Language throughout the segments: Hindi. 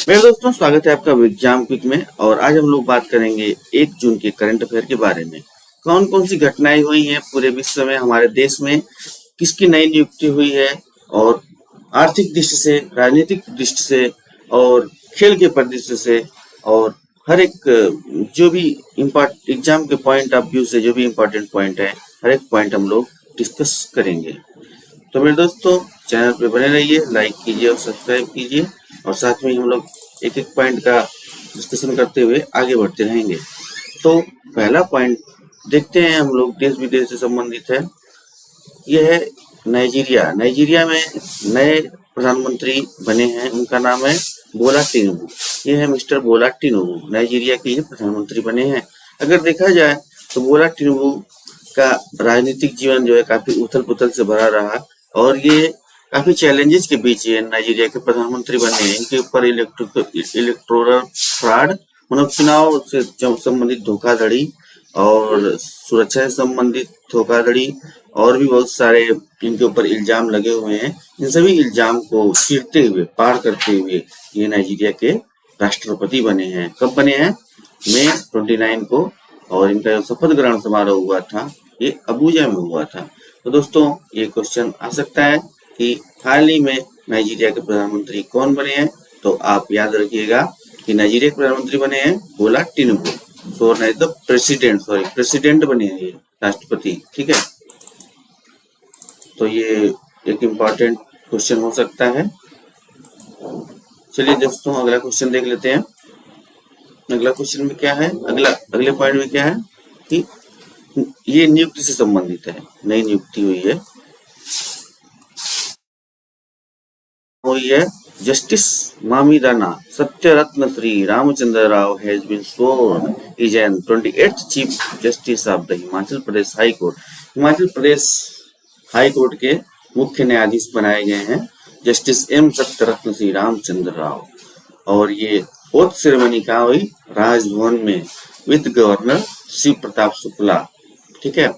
मेरे दोस्तों, स्वागत है आपका विज्ञान क्विक में। और आज हम लोग बात करेंगे 1 जून के करंट अफेयर के बारे में। कौन कौन सी घटनाएं हुई हैं पूरे विश्व में, हमारे देश में किसकी नई नियुक्ति हुई है, और आर्थिक दृष्टि से, राजनीतिक दृष्टि से और खेल के परिदृश्य से, और हर एक जो भी एग्जाम के पॉइंट ऑफ व्यू से जो भी इम्पोर्टेंट पॉइंट है, हर एक पॉइंट हम लोग डिस्कस करेंगे। तो मेरे दोस्तों, चैनल पे बने रहिए, लाइक कीजिए और सब्सक्राइब कीजिए, और साथ में हम लोग एक एक पॉइंट का डिस्कशन करते हुए आगे बढ़ते रहेंगे। तो पहला पॉइंट देखते हैं हम लोग, देश विदेश से संबंधित है। यह है नाइजीरिया। नाइजीरिया में नए प्रधानमंत्री बने हैं, उनका नाम है बोला टिनुबू। ये है मिस्टर बोला टिनुबू, नाइजीरिया के ये प्रधानमंत्री बने हैं। अगर देखा जाए तो बोला टिनुबू का राजनीतिक जीवन जो है काफी उथल पुथल से भरा रहा, और ये काफी चैलेंजेस के बीच ये नाइजीरिया के प्रधानमंत्री बने हैं। इनके ऊपर इलेक्टोरल फ्रॉड, मतलब चुनाव से संबंधित धोखाधड़ी और सुरक्षा से संबंधित धोखाधड़ी, और भी बहुत सारे इनके ऊपर इल्जाम लगे हुए हैं। इन सभी इल्जाम को चीरते हुए, पार करते हुए ये नाइजीरिया के राष्ट्रपति बने हैं। कब बने हैं? मई 29 को। और इनका जो शपथ ग्रहण समारोह हुआ था, ये अबूजा में हुआ था। तो दोस्तों, ये क्वेश्चन आ सकता है कि हाल ही में नाइजीरिया के प्रधानमंत्री कौन बने हैं। तो आप याद रखिएगा कि नाइजीरिया के प्रधानमंत्री बने हैं बोला टिनुबू। प्रेसिडेंट बने हैं ये, राष्ट्रपति। ठीक है, तो ये एक इम्पॉर्टेंट क्वेश्चन हो सकता है। चलिए दोस्तों, अगला क्वेश्चन देख लेते हैं। अगला क्वेश्चन में क्या है, अगले पॉइंट में क्या है कि ये नियुक्ति से संबंधित है, नई नियुक्ति हुई है justice Mamidanna Satyaratna Shri Ramachandra Rao has been sworn is an 28th chief justice of the Himachal Pradesh high court. Himachal Pradesh high court के मुख्य न्यायाधीश बनाए गए हैं जस्टिस एम सत्यरत्न श्री रामचंद्र राव। और ये ओथ सेरेमनी का हुई राजभवन में विद गवर्नर शिव प्रताप शुक्ला। ठीक है,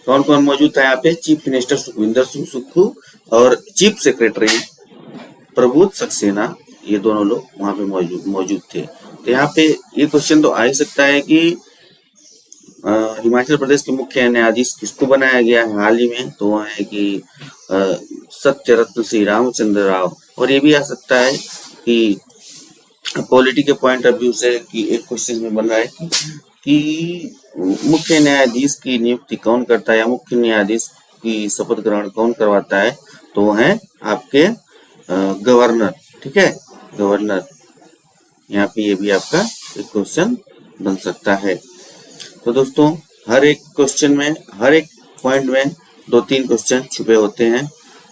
कौन कौन मौजूद था यहाँ पे? चीफ मिनिस्टर सुखविंदर सिंह सुक्खू और चीफ सेक्रेटरी प्रबोध सक्सेना, ये दोनों लोग वहां पे मौजूद थे। तो यहाँ पे ये क्वेश्चन तो आ ही सकता है कि हिमाचल प्रदेश के मुख्य न्यायाधीश किसको बनाया गया है हाल ही में। तो वह है कि सत्यरत्न श्री रामचंद्र राव। और ये भी आ सकता है कि पॉलिटी के पॉइंट ऑफ व्यू से कि एक क्वेश्चन में बन रहा है कि मुख्य न्यायाधीश की नियुक्ति कौन करता है, या मुख्य न्यायाधीश की शपथ ग्रहण कौन करवाता है। तो वो है आपके गवर्नर। ठीक है, गवर्नर। यहाँ पे ये भी आपका एक क्वेश्चन बन सकता है। तो दोस्तों, हर एक क्वेश्चन में, हर एक पॉइंट में 2-3 क्वेश्चन छुपे होते हैं।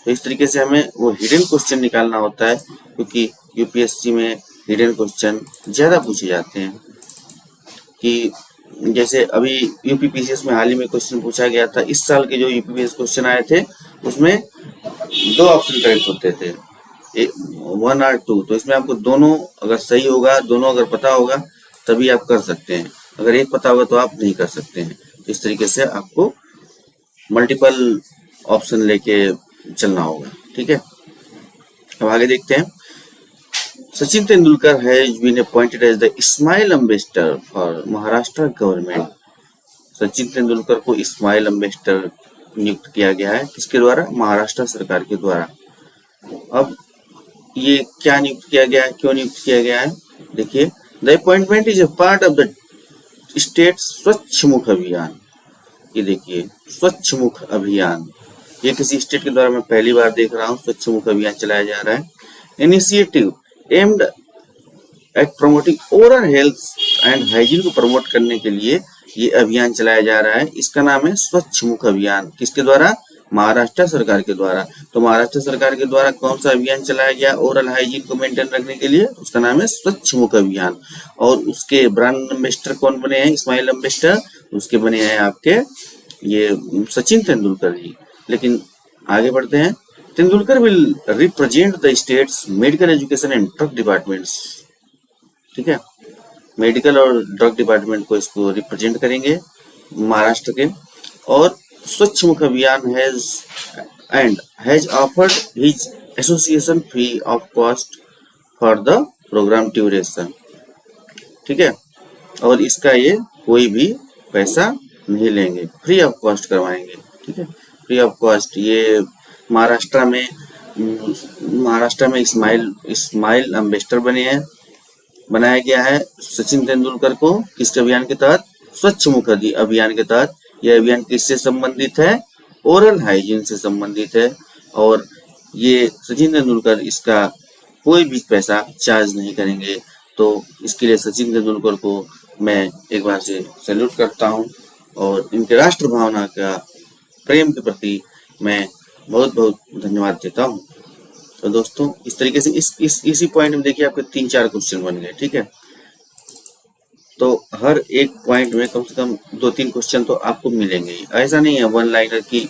तो इस तरीके से हमें वो हिडन क्वेश्चन निकालना होता है, क्योंकि यूपीएससी में हिडन क्वेश्चन ज्यादा पूछे जाते हैं। कि जैसे अभी यूपीपीसीएस में हाल ही में क्वेश्चन पूछा गया था, इस साल के जो यूपीपीएस क्वेश्चन आए थे उसमें 2 ऑप्शन करेक्ट होते थे, 1 और 2। तो इसमें आपको दोनों अगर सही होगा, दोनों अगर पता होगा तभी आप कर सकते हैं। अगर एक पता होगा तो आप नहीं कर सकते हैं। तो इस तरीके से आपको मल्टीपल ऑप्शन लेके चलना होगा। ठीक है, अब आगे देखते हैं। Sachin Tendulkar has been appointed as the smile ambassador for Maharashtra government. Sachin Tendulkar को स्माइल एम्बेसडर नियुक्त किया गया है, किसके द्वारा? महाराष्ट्र सरकार के द्वारा। अब ये क्या नियुक्त किया गया है, क्यों नियुक्त किया गया है? देखिए, the appointment is a part of the state स्वच्छ मुख अभियान। ये देखिए, स्वच्छ मुख अभियान, ये किसी स्टेट के द्वारा मैं पहली बार देख रहा हूँ स्वच्छ मुख अभियान चलाया जा रहा है। Initiative aimed at promoting oral health and hygiene को प्रमोट करने के लिए ये अभियान चलाया जा रहा है। इसका नाम है स्वच्छ मुख अभियान। किसके द्वारा? महाराष्ट्र सरकार के द्वारा। तो महाराष्ट्र सरकार के द्वारा कौन सा अभियान चलाया गया ओरल हाइजीन को मेंटेन रखने के लिए? उसका नाम है स्वच्छ मुख अभियान। और उसके ब्रांड एम्बेसडर कौन बने हैं? स्माइल एम्बेसडर उसके बने हैं आपके ये सचिन तेंदुलकर जी। लेकिन आगे बढ़ते हैं। Tendulkar will represent the states medical education and drug departments. ठीक है, मेडिकल और ड्रग डिपार्टमेंट को इसको रिप्रेजेंट करेंगे महाराष्ट्र के। और Swachh Mukh Abhiyan has offered his association free of cost for the programme duration, ठीक है। और इसका ये कोई भी पैसा नहीं लेंगे, फ्री ऑफ कॉस्ट करवाएंगे, ठीक है, फ्री ऑफ कॉस्ट। ये महाराष्ट्र में इस्माइल इस्माइल अम्बेस्टर बनाया गया है सचिन तेंदुलकर को। किसके अभियान के तहत? स्वच्छ मुखर्जी अभियान के तहत। यह अभियान किससे संबंधित है? ओरल हाइजीन से संबंधित है। और ये सचिन तेंदुलकर इसका कोई भी पैसा चार्ज नहीं करेंगे। तो इसके लिए सचिन तेंदुलकर को मैं एक बार से सैल्यूट करता हूँ और इनके राष्ट्र भावना का प्रेम के प्रति मैं बहुत बहुत धन्यवाद देता हूँ। तो दोस्तों इस तरीके से इसी पॉइंट में देखिए आपके 3-4 क्वेश्चन बन गए, ठीक है। तो हर एक पॉइंट में कम से कम 2-3 क्वेश्चन तो आपको मिलेंगे ही। ऐसा नहीं है वन लाइनर कि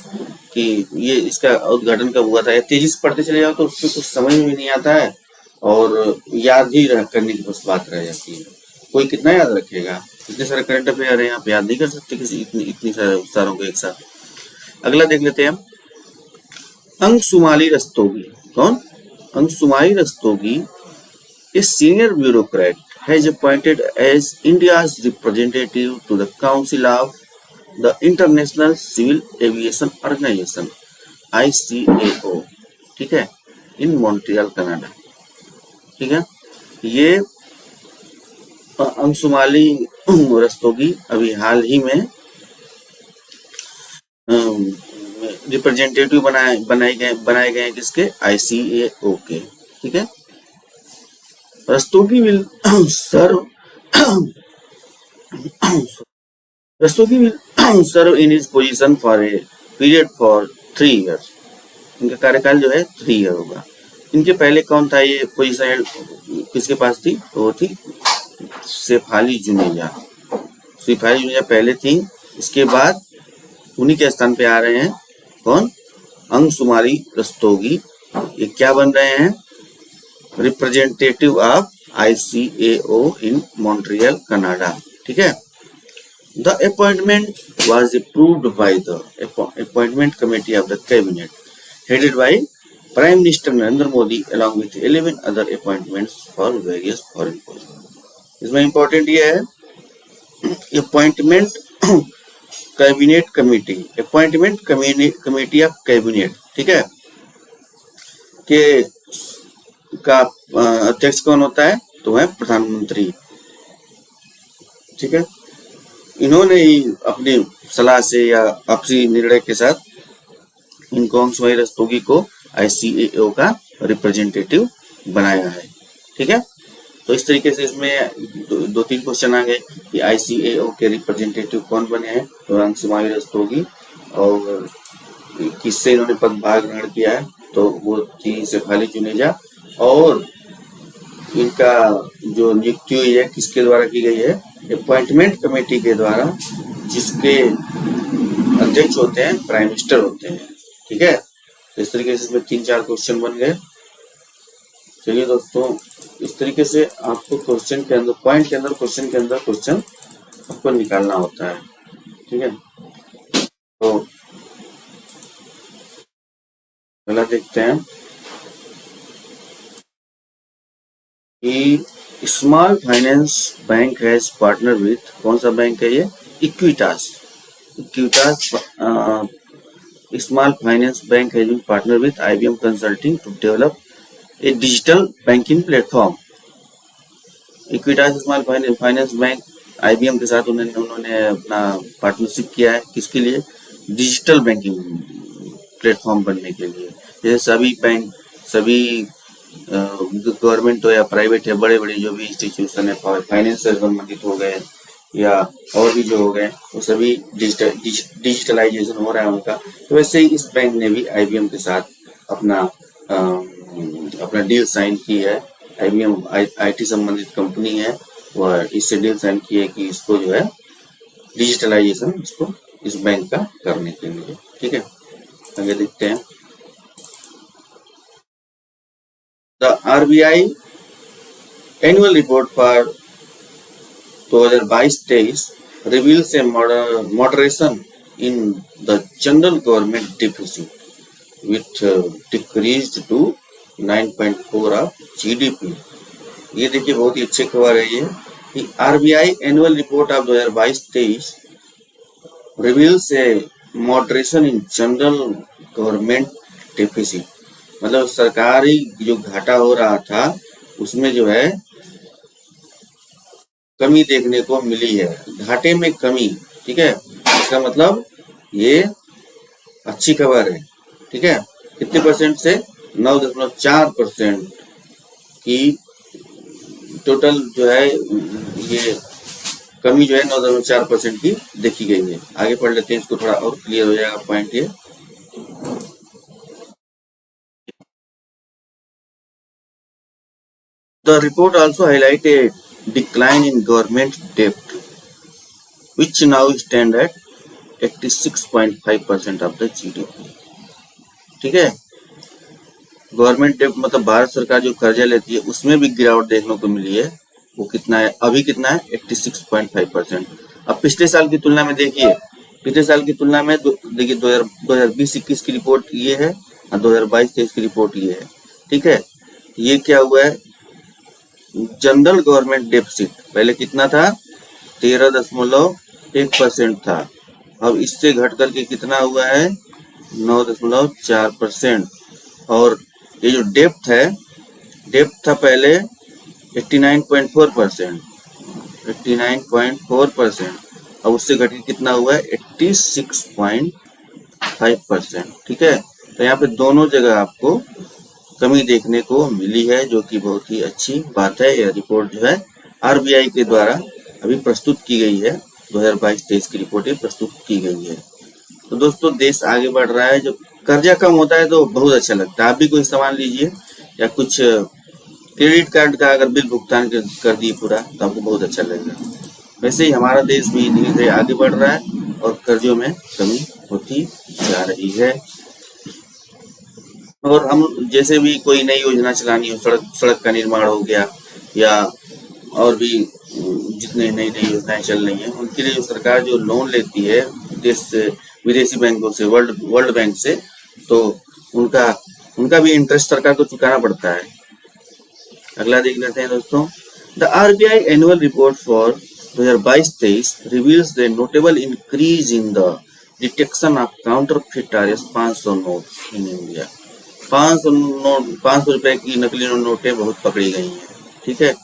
ये इसका उद्घाटन कब हुआ था, तेजी से पढ़ते चले जाओ तो उसमें कुछ समझ में नहीं आता है और याद ही करने की बस बात रह जाती है। कोई कितना याद रखेगा? इतने सारे करंट अफेयर है, आप याद नहीं कर सकते किसी इतनी सारों को एक साथ। अगला देख लेते हैं हम, अंशुमाली रस्तोगी। कौन? Anshumali Rastogi a senior bureaucrat has appointed as India's representative to the Council of the International Civil Aviation Organization ICAO, ठीक है, इन मॉन्ट्रियल कनाडा, ठीक है। ये अंशुमाली रस्तोगी अभी हाल ही में रिप्रेजेंटेटिव बनाए गए हैं किसके? ICAO के, ठीक है। Rastogi will serve in his position for a period for 3 years. इनका कार्यकाल जो है 3 ईयर होगा। इनके पहले कौन था? ये पोजीशन किसके पास थी? तो वो थी शेफाली जुनेजा। शेफाली जुनेजा पहले थी, इसके बाद उन्हीं के स्थान पे आ रहे हैं कौन? अंशुमाली रस्तोगी। ये क्या बन रहे हैं? Representative of ICAO in Montreal Canada, ठीक है। The appointment was approved by the appointment committee of the cabinet headed by prime minister Narendra Modi along with 11 other appointments for various foreign posts। इसमें इंपॉर्टेंट ये है appointment cabinet committee, appointment committee of cabinet, ठीक है, के का अध्यक्ष कौन होता है? तो है प्रधानमंत्री, ठीक है। इन्होंने ही अपनी सलाह से या आपसी निर्णय के साथ इनको अंशुमाली रस्तोगी को ICAO का रिप्रेजेंटेटिव बनाया है, ठीक है। तो इस तरीके से इसमें 2-3 क्वेश्चन आ गए कि ICAO के रिप्रेजेंटेटिव कौन बने हैं? तो अंशुमाली रस्तोगी। और किससे इन्होंने पदभार ग्रहण किया है? तो वो थी शेफाली जुनेजा। और इनका जो नियुक्ति हुई है किसके द्वारा की गई है? अपॉइंटमेंट कमेटी के द्वारा, जिसके अध्यक्ष होते हैं प्राइम मिनिस्टर होते हैं, ठीक है। तो इस तरीके से इसमें 3-4 क्वेश्चन बन गए। चलिए दोस्तों, इस तरीके से आपको क्वेश्चन के अंदर पॉइंट के अंदर क्वेश्चन आपको निकालना होता है, ठीक है। तो पहला देखते हैं कि small finance bank has partner with, कौन सा बैंक है ये? Equitas. Small finance bank has been partner with IBM consulting to develop a digital banking platform. Equitas small finance bank IBM के साथ उन्होंने अपना पार्टनरशिप किया है, किसके लिए? डिजिटल बैंकिंग प्लेटफॉर्म बनने के लिए। जैसे सभी बैंक, सभी गवर्नमेंट हो या प्राइवेट है, बड़े बड़े जो भी इंस्टीट्यूशन है फाइनेंस से संबंधित हो गए या और भी जो हो गए, वो सभी डिजिटलाइजेशन हो रहा है उनका। तो वैसे ही इस बैंक ने भी IBM के साथ अपना डील साइन की है। IBM IT संबंधित कंपनी है, वह इससे डील साइन की है कि इसको जो है डिजिटलाइजेशन इसको इस बैंक का करने के लिए, ठीक है। आगे देखते हैं। The RBI annual report for 2022-23 reveals a moderation in the general government deficit, which decreased to 9.4 of GDP ये देखिए बहुत ही अच्छी खबर है ये कि RBI annual report of 2022-23 reveals A moderation in general government deficit, मतलब सरकारी जो घाटा हो रहा था उसमें जो है कमी देखने को मिली है, घाटे में कमी। ठीक है, इसका मतलब ये अच्छी खबर है। ठीक है, कितने परसेंट से 9.4% की टोटल जो है ये कमी जो है 9.4% की देखी गई है। आगे पढ़ लेते हैं, इसको थोड़ा और क्लियर हो जाएगा पॉइंट ये। The report also highlighted decline in government debt, which now stand at 86.5% of the GDP। ठीक है, गवर्नमेंट डेब्ट मतलब भारत सरकार जो कर्जा लेती है उसमें भी गिरावट देखने को मिली है। वो कितना है, अभी कितना है 86.5%। अब पिछले साल की तुलना में देखिए, पिछले साल की तुलना में देखिए 2020-21 की रिपोर्ट ये है और 2022-23 की रिपोर्ट ये है। ठीक है, ये क्या हुआ है, जनरल गवर्नमेंट डेफिसिट पहले कितना था 13.1% था, अब इससे घट करके कितना हुआ है 9.4%। और ये जो डेप्थ है, डेप्थ था पहले 89.4%, 89.4%, अब उससे घट के कितना हुआ है 86.5%। ठीक है, तो यहाँ पे दोनों जगह आपको कमी देखने को मिली है, जो कि बहुत ही अच्छी बात है। यह रिपोर्ट जो है आरबीआई के द्वारा अभी प्रस्तुत की गई है, 2022-23 की रिपोर्ट प्रस्तुत की गई है। तो दोस्तों देश आगे बढ़ रहा है, जब कर्जा कम होता है तो बहुत अच्छा लगता है। आप भी कोई सामान लीजिए या कुछ क्रेडिट कार्ड का अगर बिल भुगतान कर दिए पूरा तो आपको बहुत अच्छा लगेगा। वैसे ही हमारा देश भी धीरे धीरे आगे बढ़ रहा है और कर्जों में कमी होती जा रही है। और हम जैसे भी कोई नई योजना चलानी हो, सड़क का निर्माण हो गया या और भी जितने नई नई योजनाएं चल रही हैं उनके लिए जो सरकार जो लोन लेती है देश से, विदेशी बैंकों से, वर्ल्ड बैंक से, तो उनका भी इंटरेस्ट सरकार को चुकाना पड़ता है। अगला देख लेते हैं दोस्तों, the RBI annual report for 2022-23 reveals the notable increase in the detection of counterfeit RS 500 notes in India. 500 रुपए की नकली नोटें बहुत पकड़ी गई हैं। ठीक है,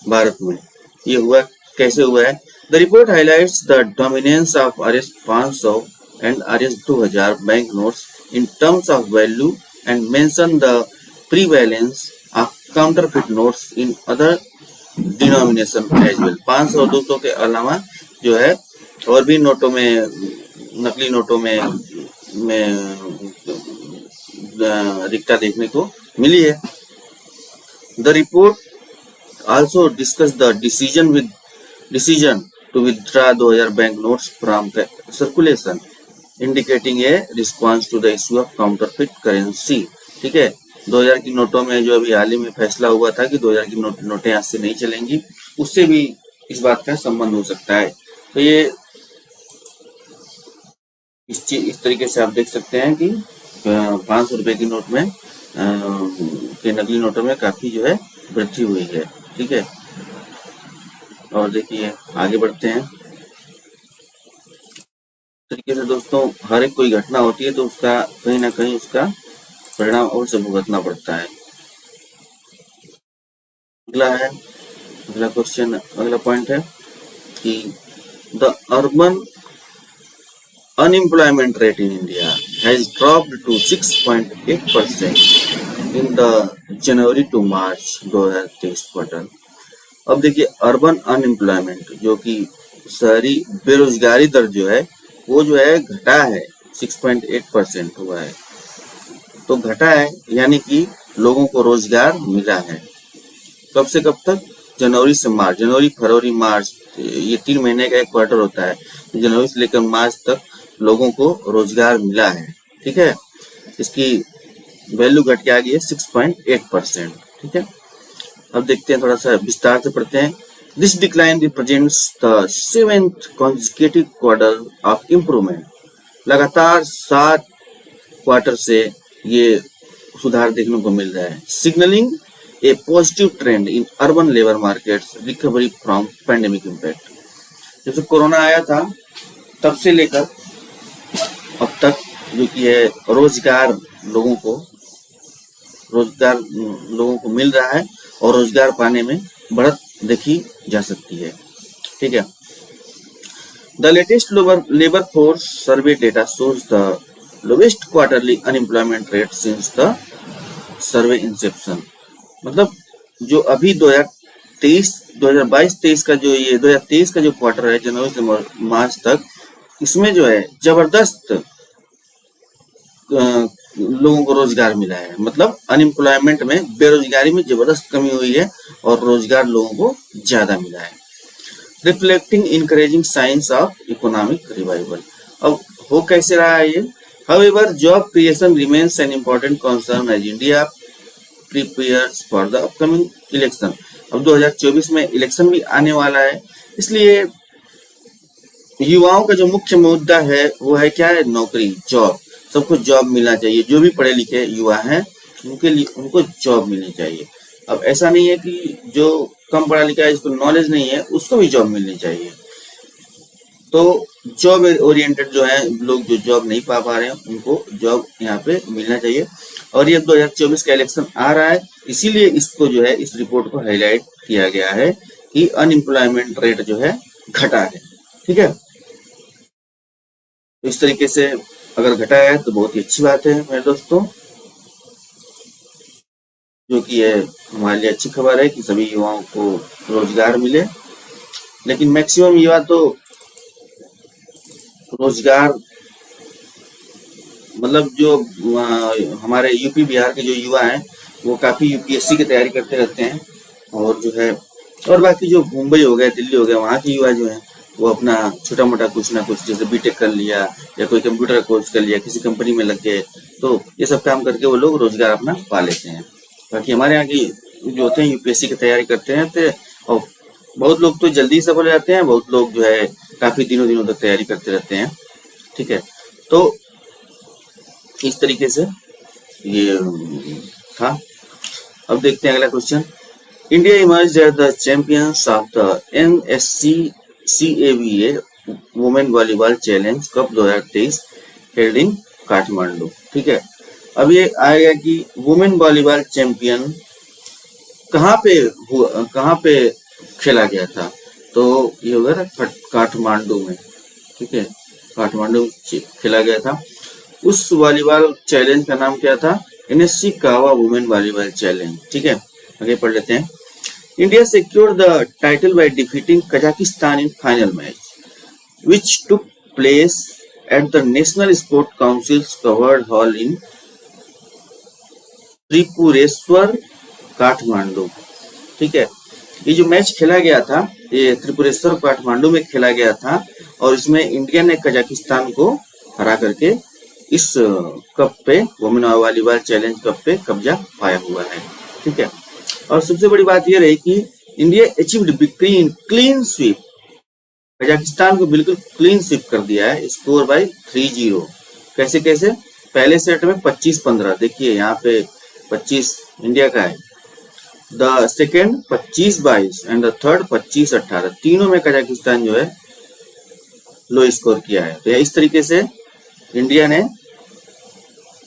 भारत में ये हुआ, कैसे हुआ है, the report highlights the dominance of RS 500 and RS 2000 bank notes in terms of value and mention the prevalence of counterfeit notes in other denomination as well. 500 और 200 के अलावा जो है और भी नोटों में, नकली नोटों में अधिकता देखने को मिली है। The report also discussed the decision to withdraw 2000 bank notes from circulation, indicating a response to the issue of counterfeit currency। ठीक है, 2000 की नोटों में जो अभी हाल ही में फैसला हुआ था कि 2000 की नोटें आज से नहीं चलेंगी, उससे भी इस बात का संबंध हो सकता है। तो ये इस तरीके से आप देख सकते हैं कि 500 रुपए की नोट में के नकली नोटों में काफी जो है वृद्धि हुई है। ठीक है, और देखिए आगे बढ़ते हैं। तरीके से दोस्तों हर एक कोई घटना होती है तो उसका कहीं ना कहीं उसका परिणाम अवश्य भुगतना पड़ता है। अगला क्वेश्चन, अगला पॉइंट है कि the urban unemployment rate in India has dropped to 6.8% in the January to March 2023 quarter. अब देखिए अर्बन अनएम्प्लॉयमेंट जो कि शहरी बेरोजगारी दर जो है वो जो है घटा है, 6.8% हुआ है। तो घटा है यानी कि लोगों को रोजगार मिला है। कब से कब तक, जनवरी से मार्च, जनवरी फरवरी मार्च, ये 3 महीने का एक क्वार्टर होता है। जनवरी से लेकर मार्च तक लोगों को रोजगार मिला है। ठीक है, इसकी वैल्यू घट के आ गई है 6.8%। ठीक है, अब देखते हैं, थोड़ा सा विस्तार से पढ़ते हैं। This decline represents the 7th consecutive quarter of improvement. लगातार 7 क्वार्टर से ये सुधार देखने को मिल रहा है। Signalling a positive trend in urban labor markets recovery from pandemic impact। जब से कोरोना आया था तब से लेकर अब तक जो कि है रोजगार लोगों को मिल रहा है और रोजगार पाने में बढ़त देखी जा सकती है। ठीक है। The latest labor force survey data shows the lowest quarterly unemployment rate since the survey inception। मतलब जो अभी 2022-23 का जो 2023 का जो क्वार्टर है जनवरी से मार्च तक, इसमें जो है जबरदस्त लोगों को रोजगार मिला है। मतलब अनएम्प्लॉयमेंट में, बेरोजगारी में जबरदस्त कमी हुई है और रोजगार लोगों को ज्यादा मिला है। Reflecting encouraging science of economic revival. अब हो कैसे रहा है ये? However, job creation remains an important concern as India prepares for the upcoming election। अब 2024 में इलेक्शन भी आने वाला है, इसलिए युवाओं का जो मुख्य मुद्दा है वो है क्या है? नौकरी, जॉब। सबको जॉब मिलना चाहिए। जो भी पढ़े लिखे युवा हैं उनके लिए उनको जॉब मिलनी चाहिए। अब ऐसा नहीं है कि जो कम पढ़ा लिखा है, जिसको नॉलेज नहीं है, उसको भी जॉब मिलनी चाहिए। तो जॉब ओरिएंटेड जो है लोग, जो जॉब नहीं पा रहे हैं, उनको जॉब यहाँ पे मिलना चाहिए। और ये 2024 का इलेक्शन आ रहा है, इसीलिए इसको जो है इस रिपोर्ट को हाईलाइट किया गया है कि अनएम्प्लॉयमेंट रेट जो है घटा है। ठीक है। तो इस तरीके से अगर घटा है तो बहुत ही अच्छी बात है मेरे दोस्तों, जो कि है हमारे लिए अच्छी खबर है कि सभी युवाओं को रोजगार मिले। लेकिन मैक्सिमम युवा तो रोजगार, मतलब जो हमारे यूपी बिहार के जो युवा हैं वो काफी यूपीएससी की तैयारी करते रहते हैं, और जो है और बाकी जो मुंबई हो गया, दिल्ली हो गया, वहाँ के युवा जो हैं वो अपना छोटा मोटा कुछ ना कुछ, जैसे बीटेक कर लिया या कोई कंप्यूटर कोर्स कर लिया, किसी कंपनी में लग गए, तो ये सब काम करके वो लोग रोजगार अपना पा लेते हैं। बाकी हमारे यहाँ की जो होते हैं यूपीएससी की तैयारी करते हैं और बहुत लोग तो जल्दी सफल हो जाते हैं, बहुत लोग जो है काफी दिनों तक तैयारी करते रहते हैं। ठीक है। तो इस तरीके से ये था। अब देखते हैं अगला question. India emerged as the champions of the NSC-CAVA women volleyball challenge cup 2023 held in Kathmandu. ठीक है। अब ये आएगा कि वुमेन वॉलीबॉल चैंपियन कहाँ पे खेला गया था, तो ये होगा काठमांडू में। ठीक है। काठमांडू में खेला गया था। उस वॉलीबॉल चैलेंज का नाम क्या था? NSC कावा वुमेन वॉलीबॉल चैलेंज। ठीक है। आगे पढ़ लेते हैं। India secured the title by defeating Kazakhstan in final match, which took place at the National Sport Council's covered hall in Tripureshwor, Kathmandu. ठीक है। ये जो मैच खेला गया था ये त्रिपुरेश्वर काठमांडू में खेला गया था, और इसमें इंडिया ने कजाकिस्तान को हरा करके इस कप पे, वुमेन वॉलीबॉल चैलेंज कप पे कब्जा पाया हुआ है। ठीक है। और सबसे बड़ी बात यह रही कि India achieved victory in clean sweep. Kazakhstan को बिल्कुल क्लीन स्वीप कर दिया है, स्कोर बाय 3-0। कैसे कैसे? पहले सेट में 25-15, देखिए यहाँ पे 25 इंडिया का है, the second 25-22 and the third 25-18। तीनों में कजाकिस्तान जो है लो स्कोर किया है। तो इस तरीके से इंडिया ने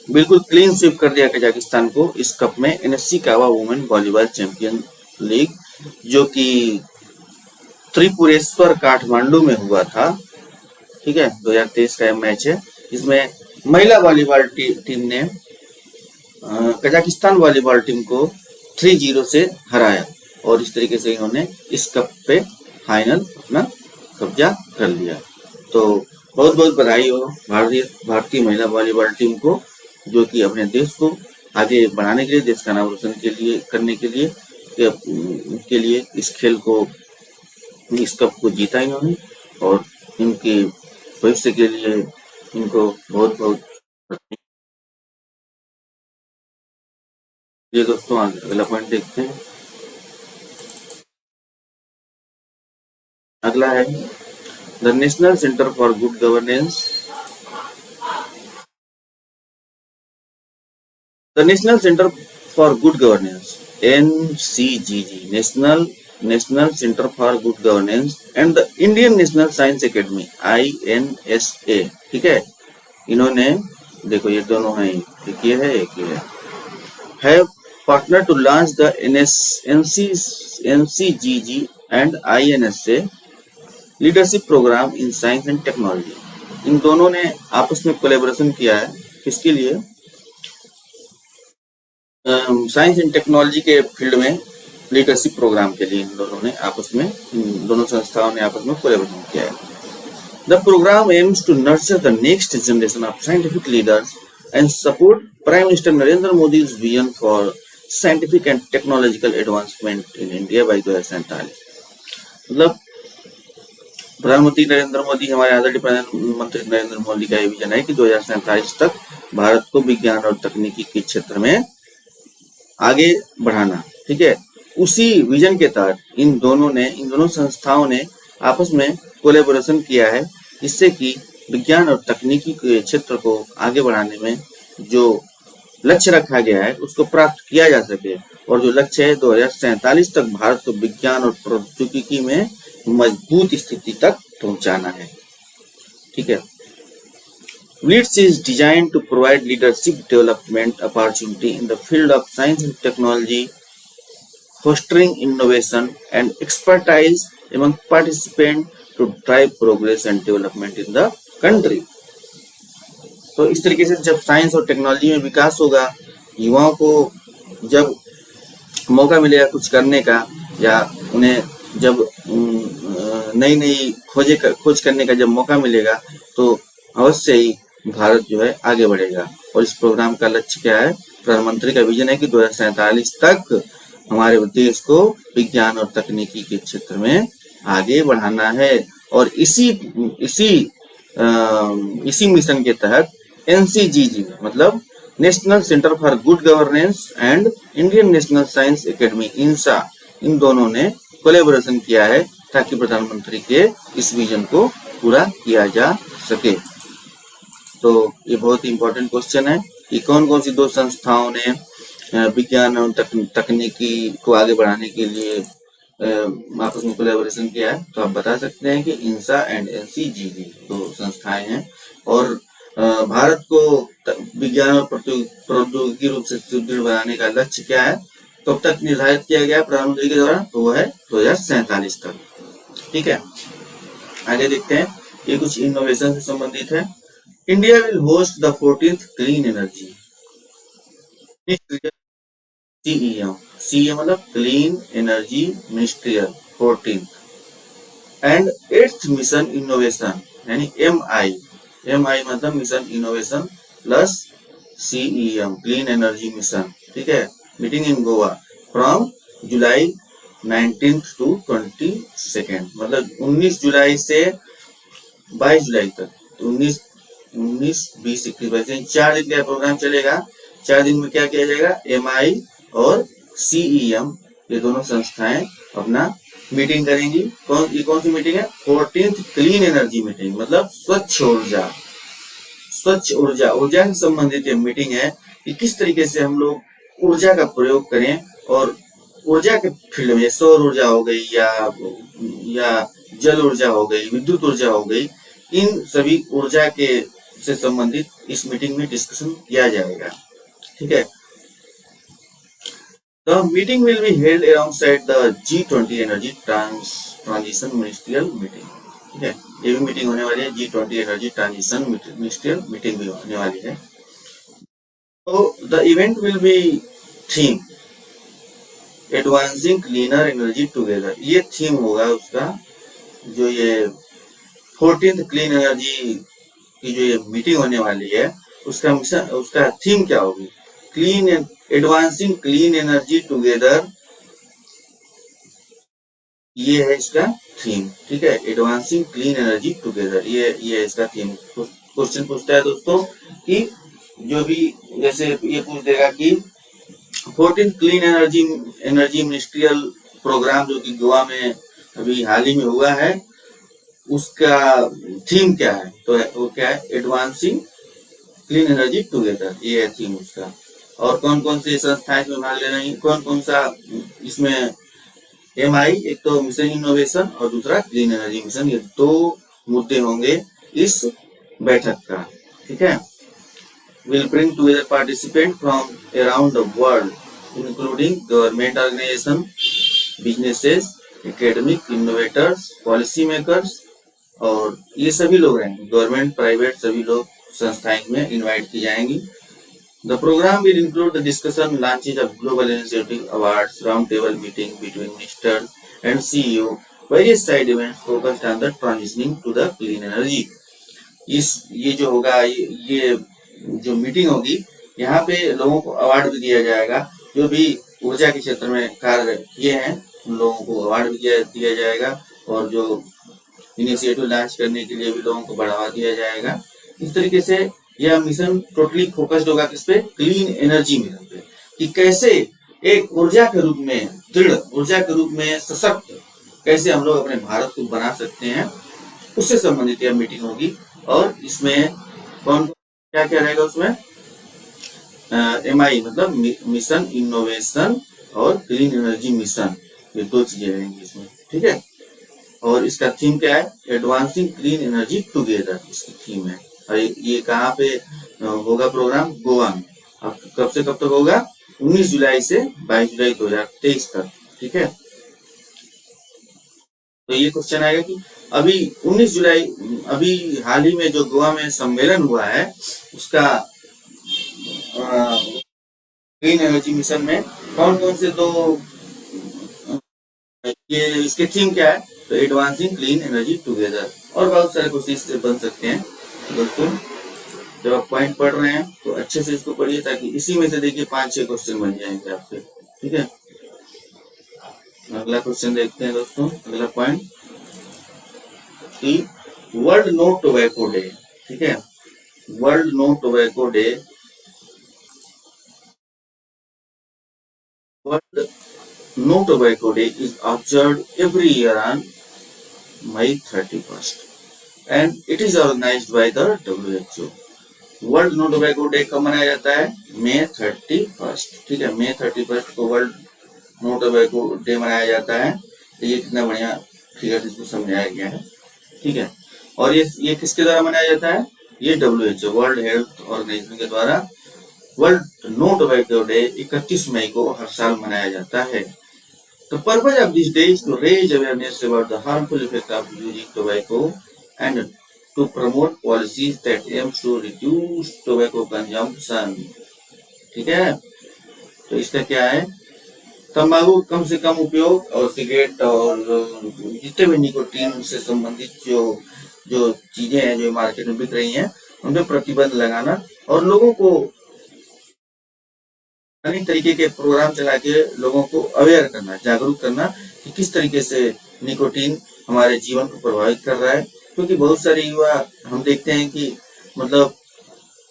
बिल्कुल क्लीन स्वीप कर दिया कजाकिस्तान को इस कप में, NSC कावा वुमेन वॉलीबॉल चैंपियन लीग, जो कि त्रिपुरेश्वर काठमांडू में हुआ था। ठीक है। 2023 का मैच है। इसमें महिला वॉलीबॉल टीम ने कजाकिस्तान वॉलीबॉल टीम को 3-0 से हराया, और इस तरीके से इन्होंने इस कप पे फाइनल अपना कब्जा कर लिया। तो बहुत बहुत बधाई हो भारतीय महिला वॉलीबॉल टीम को, जो कि अपने देश को आगे बढ़ाने के लिए, देश का नाम रोशन करने के लिए इस खेल को, इस कप को जीता इन्होंने, और इनके भविष्य के लिए इनको बहुत बहुत। ये दोस्तों अगला पॉइंट देखते हैं। अगला है the national centre for good governance. The National Center for Good Governance NCGG, national centre for good governance, and the Indian national science academy INSA, ठीक है। इन्होंने देखो ये दोनों हैं, एक ये है एक ये है partner to launch the NCGG and INSA leadership program in science and technology. इन दोनों ने आपस में कोलैबोरेशन किया है, किसके लिए? साइंस एंड टेक्नोलॉजी के फील्ड में लीडरशिप प्रोग्राम के लिए इन दोनों ने आपस में, इन दोनों संस्थाओं ने आपस में कोलैबोरेशन किया है। The programme aims to nurture the next generation of scientific leaders and support prime minister Narendra Modi's vision for scientific and technological advancement in India by 2047। मतलब प्रधानमंत्री नरेंद्र मोदी, हमारे आदरणीय प्रधानमंत्री नरेंद्र मोदी का यह विजन है कि 2047 तक भारत को विज्ञान और तकनीकी के क्षेत्र में आगे बढ़ाना, ठीक है। उसी विजन के तहत इन दोनों संस्थाओं ने आपस में कोलैबोरेशन किया है, जिससे कि विज्ञान और तकनीकी के क्षेत्र को आगे बढ़ाने में जो लक्ष्य रखा गया है उसको प्राप्त किया जा सके, और जो लक्ष्य है 2047 तक भारत को विज्ञान और प्रौद्योगिकी में मजबूत स्थिति तक पहुंचाना है, ठीक है। WITS is designed to provide leadership development opportunity in the field of science and technology, fostering innovation and expertise among participants to drive progress and development in the country. तो इस तरीके से जब साइंस और टेक्नोलॉजी में विकास होगा, युवाओं को जब मौका मिलेगा कुछ करने का, या उन्हें जब नई खोज करने का जब मौका मिलेगा, तो अवश्य ही भारत जो है आगे बढ़ेगा। और इस प्रोग्राम का लक्ष्य क्या है? प्रधानमंत्री का विजन है कि 2047 तक हमारे देश को विज्ञान और तकनीकी के क्षेत्र में आगे बढ़ाना है। और इसी मिशन के तहत NCGG मतलब national centre for good governance and Indian national science academy INSA, इन दोनों ने कोलैबोरेशन किया है ताकि प्रधानमंत्री के इस विजन को पूरा किया जा सके। तो ये बहुत ही इम्पोर्टेंट क्वेश्चन है कि कौन कौन सी दो संस्थाओं ने विज्ञान और तकनीकी को आगे बढ़ाने के लिए आपस में कोलैबोरेशन किया है। तो आप बता सकते हैं कि INSA एंड NCGG दो संस्थाएं हैं। और भारत को विज्ञान और प्रौद्योगिकी रूप से सुदृढ़ बनाने का लक्ष्य क्या है, कब तक निर्धारित किया गया प्रधानमंत्री के द्वारा? तो वो है 2047 तक, ठीक है। आगे देखते हैं, ये कुछ इनोवेशन से संबंधित है। India will host the 14th clean energy CEM, CEM मतलब clean energy ministerial 14th and 8th mission innovation यानी MI मतलब mission innovation plus CEM clean energy mission, ठीक है। Meeting in Goa from July 19th to 22nd, मतलब 19 जुलाई से 22 जुलाई तक, 19, 20, 21, 4 दिन का प्रोग्राम चलेगा। 4 दिन में क्या किया जाएगा? MI और CEM ये दोनों संस्थाएं अपना मीटिंग करेंगी। कौन सी मीटिंग है? 14th क्लीन एनर्जी मीटिंग, मतलब स्वच्छ ऊर्जा से संबंधित ये मीटिंग है कि किस तरीके से हम लोग ऊर्जा का प्रयोग करें, और ऊर्जा के फील्ड में सौर ऊर्जा हो गई या जल ऊर्जा हो गई, विद्युत ऊर्जा हो गई, इन सभी ऊर्जा के से संबंधित इस मीटिंग में डिस्कशन किया जाएगा, ठीक है। The meeting will be held alongside the G20 energy transition ministerial meeting, ठीक है। ये भी मीटिंग होने वाली है, G20 energy transition ministerial meeting भी होने वाली है। तो the event will be theme advancing cleaner energy together, ये थीम होगा उसका। जो ये 14th क्लीन एनर्जी की जो ये मीटिंग होने वाली है, उसका मिशन, उसका थीम क्या होगी? एडवांसिंग क्लीन एनर्जी टुगेदर, ये है इसका थीम, ठीक है। एडवांसिंग क्लीन एनर्जी टुगेदर, ये है इसका थीम। क्वेश्चन पूछता है दोस्तों कि जो भी जैसे ये पूछ देगा कि 14th clean energy ministerial programme जो कि गोवा में अभी हाल ही में हुआ है, उसका थीम क्या है? तो वो क्या है? एडवांसिंग क्लीन एनर्जी टुगेदर, ये है थीम उसका। और कौन कौन सी संस्थाएं इसमें भाग ले रही हैं, कौन कौन सा इसमें MI, एक तो मिशन इनोवेशन और दूसरा क्लीन एनर्जी मिशन, ये दो मुद्दे होंगे इस बैठक का। ठीक है, will bring together participants from around the world, including government organization, businesses, academic, innovators, policy makers, और ये सभी लोग रहेंगे, गवर्नमेंट प्राइवेट सभी लोग संस्थाएं में इनवाइट की जाएंगी। The program will include the discussion, launches of global initiative awards, roundtable meeting between ministers and CEO, various side events focused on the transitioning to the clean energy. ये जो होगा, ये जो मीटिंग होगी, यहाँ पे लोगों को अवार्ड भी दिया जाएगा, जो भी ऊर्जा के क्षेत्र में कार्य किए हैं उन लोगों को अवार्ड भी दिया जाएगा, और जो इनिशिएटिव लॉन्च करने के लिए भी लोगों को बढ़ावा दिया जाएगा। इस तरीके से यह मिशन टोटली फोकस्ड होगा किस पे, क्लीन एनर्जी मिशन पे, कि कैसे एक ऊर्जा के रूप में, दृढ़ ऊर्जा के रूप में सशक्त कैसे हम लोग अपने भारत को बना सकते हैं, उससे संबंधित यह मीटिंग होगी। और इसमें कौन क्या क्या रहेगा, उसमें MI मतलब मिशन इनोवेशन और क्लीन एनर्जी मिशन, ये दो चीजें रहेंगी इसमें। ठीक है, और इसका थीम क्या है, एडवांसिंग क्लीन एनर्जी टुगेदर, इसकी थीम है। और ये कहाँ पे होगा प्रोग्राम, गोवा में। अब कब से कब तक होगा, 19 जुलाई से 22 जुलाई 2023 तक। ठीक है, तो ये क्वेश्चन आएगा कि अभी 19 जुलाई, अभी हाल ही में जो गोवा में सम्मेलन हुआ है, उसका क्लीन एनर्जी मिशन में कौन कौन से दो, ये इसके थीम क्या है, तो एडवांसिंग क्लीन एनर्जी टुगेदर, और बहुत सारे क्वेश्चन इससे बन सकते हैं। दोस्तों जब आप पॉइंट पढ़ रहे हैं तो अच्छे से इसको पढ़िए, ताकि इसी में से देखिए 5-6 क्वेश्चन बन जाएंगे आपके। ठीक है, अगला क्वेश्चन देखते हैं दोस्तों, अगला पॉइंट कि वर्ल्ड नो टोबैको डे। ठीक है, world no tobacco day, world no tobacco day is observed every year on May 31st and it is organized by the WHO. World no tobacco day कब मनाया जाता है, May 31st। ठीक है, May 31st को वर्ल्ड नो टोबैको डे मनाया जाता है। ये कितना बढ़िया फिगर इसको समझाया गया है। ठीक है, और ये किसके द्वारा मनाया जाता है, ये WHO वर्ल्ड हेल्थ ऑर्गेनाइजेशन के द्वारा वर्ल्ड नो टोबैको डे 31 मई को हर साल मनाया जाता है। The purpose of this day is to raise awareness about the harmful effect of using tobacco and to promote policies that aims to reduce tobacco consumption. ठीक है, तो इसका क्या है, तंबाकू कम से कम उपयोग और सिगरेट और जितने भी निकोटीन से संबंधित जो चीजें हैं जो मार्केट में बिक रही हैं, उन पर प्रतिबंध लगाना और लोगों को अनेक तरीके के प्रोग्राम चला के लोगों को अवेयर करना, जागरूक करना कि किस तरीके से निकोटीन हमारे जीवन को प्रभावित कर रहा है। क्योंकि बहुत सारे युवा हम देखते हैं कि मतलब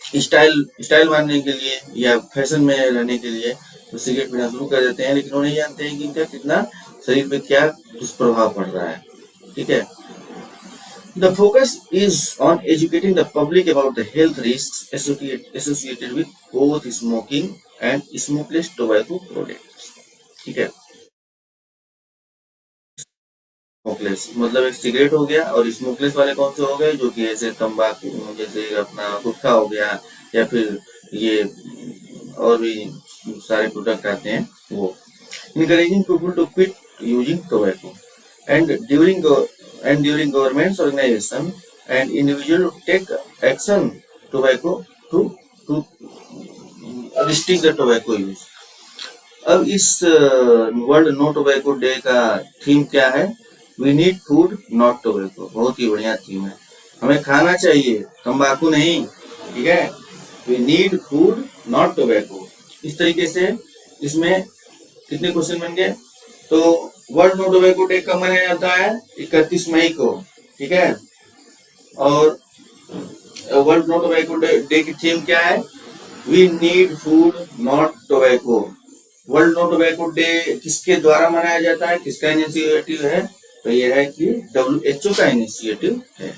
स्टाइल मारने के लिए या फैशन में रहने के लिए तो सिगरेट पीना शुरू कर देते हैं, लेकिन वो नहीं जानते हैं कि इनका कितना शरीर पे क्या दुष्प्रभाव पड़ रहा है। ठीक है, The focus is on educating the public about the health risks associated with both smoking and smokeless tobacco products. ठीक है, स्मोकलेस मतलब एक सिगरेट हो गया, और स्मोकलेस वाले कौन से हो गए, जो कि ऐसे तंबाकू जैसे अपना गुटखा हो गया, या फिर ये और भी सारे प्रोडक्ट आते हैं वो। Encouraging people to quit using tobacco and during government's organization and individual take action tobacco to restrict the tobacco use. अब इस वर्ल्ड नो टोबैको डे का थीम क्या है, we need food not tobacco. बहुत ही बढ़िया थीम है, हमें खाना चाहिए तंबाकू नहीं। ठीक है, we need food not tobacco. इस तरीके से इसमें कितने क्वेश्चन बन गए, तो वर्ल्ड नो टोबैको डे कब मनाया जाता है, 31 मई को। ठीक है, और वर्ल्ड नो टोबैको डे की थीम क्या है, we need food not tobacco. World no tobacco day किसके द्वारा मनाया जाता है, किसका इनिशिएटिव है, तो यह है कि WHO का इनिशिएटिव है।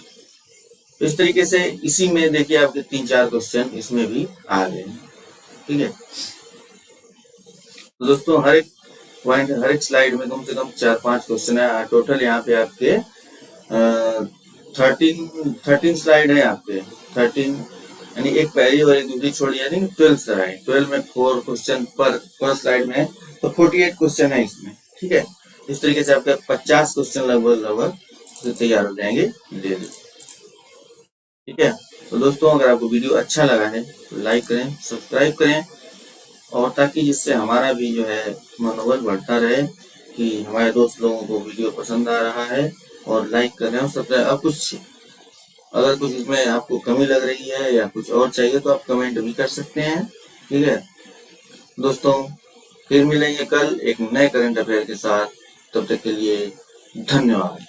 तो इस तरीके से इसी में देखिए आपके 3-4 क्वेश्चन इसमें भी आ गए। ठीक है, तो दोस्तों हर एक पॉइंट, हर एक स्लाइड में कम से कम 4-5 क्वेश्चन है। टोटल यहाँ पे आपके 13 स्लाइड है आपके, 13 यानी एक पहली और एक दूसरी छोड़ी, यानी 12 स्लाइड। 12 में 4 क्वेश्चन पर स्लाइड में है, तो 48 क्वेश्चन है इसमें। ठीक है, इस तरीके से आपके 50 क्वेश्चन लगभग तैयार हो जाएंगे डेली। ठीक है, तो दोस्तों अगर आपको वीडियो अच्छा लगा है तो लाइक करें, सब्सक्राइब करें, और ताकि जिससे हमारा भी जो है मनोबल बढ़ता रहे कि हमारे दोस्त लोगों को वीडियो पसंद आ रहा है और लाइक कर रहे हैं और सब्सक्राइब। अब कुछ अगर कुछ इसमें आपको कमी लग रही है या कुछ और चाहिए तो आप कमेंट भी कर सकते हैं। ठीक है दोस्तों, फिर मिलेंगे कल एक नए करंट अफेयर के साथ। तब तक के लिए धन्यवाद।